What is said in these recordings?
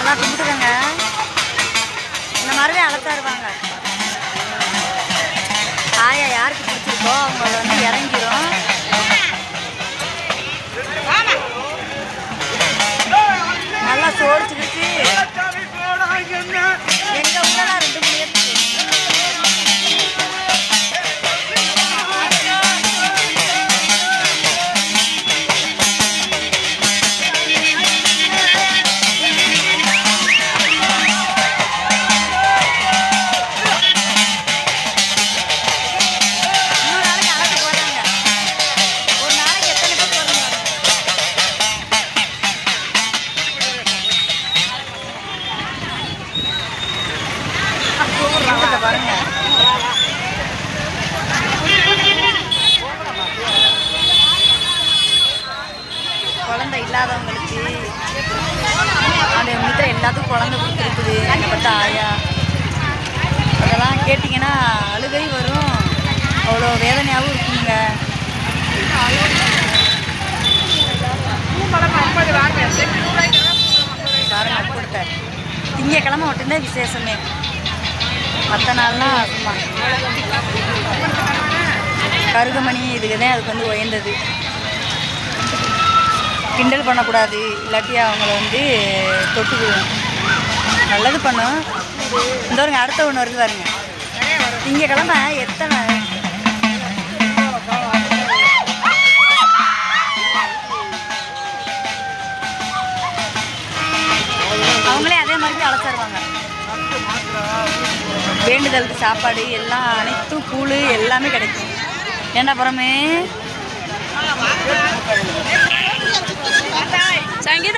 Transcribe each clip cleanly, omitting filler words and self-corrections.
நல்லா கும்பிட்டுக்கங்க. இந்த மாதிரிவே அழைச்சா இருப்பாங்க. ஆயா யாருக்கு பிடிச்சிருக்கோ அவங்கள வந்து இறங்கிடும். நல்லா சோடிச்சுக்கிட்டு எங்க ஊரெல்லாம் 2 மணி நேரத்துக்கு பாருங்க. குழந்தை இல்லாதவங்களுக்கு அந்த மித்திர எல்லாத்துக்கும் குழந்தை கொடுத்துருக்குது. என்னப்பட்ட ஆயா அதெல்லாம் கேட்டிங்கன்னா அழுகை வரும். அவ்வளோ வேதனையாகவும் இருக்குங்க. பாருங்க கொடுத்த திங்கக்கிழமை மட்டும்தான் விசேஷமே. மற்ற நாள்லாம் சும்மா கருகமணி இதுக்கு தான் அதுக்கு வந்து உயர்ந்தது. கிண்டல் பண்ணக்கூடாது, இல்லாட்டி அவங்கள வந்து தொட்டுக்குவோம். நல்லது பண்ணும். இந்த ஒருங்க அடுத்த ஒன்று வருது பாருங்க. திங்கக்கிழமை எத்தனை அவங்களே அதே மாதிரி அழைச்சிருவாங்க. வேண்டுதலுக்கு சாப்பாடு எல்லாம் அனைத்தும் கூழ் எல்லாமே கிடைக்கும். ஏன்னா அப்புறமே சங்கீதம்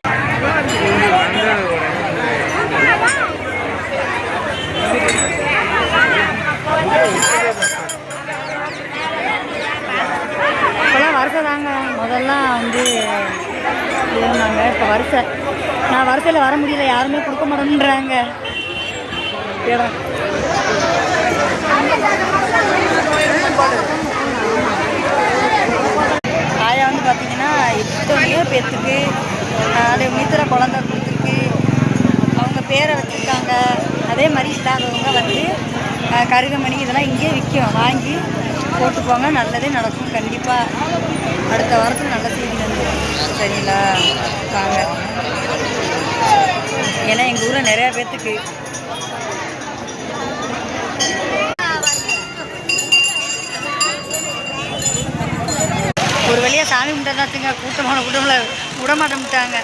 இப்போலாம் வருஷம் தாங்க. முதல்லாம் வந்து இருந்தாங்க. இப்போ வருஷம் நான் வருஷத்தில் வர முடியல, யாருமே கொடுக்க மாட்டேன்றாங்க. ஆயா வந்து பார்த்தீங்கன்னா எத்தனையோ பேர்த்துக்கு அது மித்திர குழந்தை கொடுத்துருக்கு. அவங்க பேரை வச்சுருக்காங்க. அதே மாதிரி இல்லாதவங்க வந்து கருகமணி இதெல்லாம் இங்கேயே விற்கும். வாங்கி போட்டு போங்க, நல்லதே நடக்கும். கண்டிப்பாக அடுத்த வாரத்தில் நல்ல செய்தி வந்துடும். சரிங்களா? வாங்க. ஏன்னா எங்கள் ஊரில் நிறையா பேர்த்துக்கு ஒரு வழியாக சாமி கும்பிட்டாச்சுங்க. கூட்டமான கூட்டமில் விட மாட்டேன்ட்டாங்க.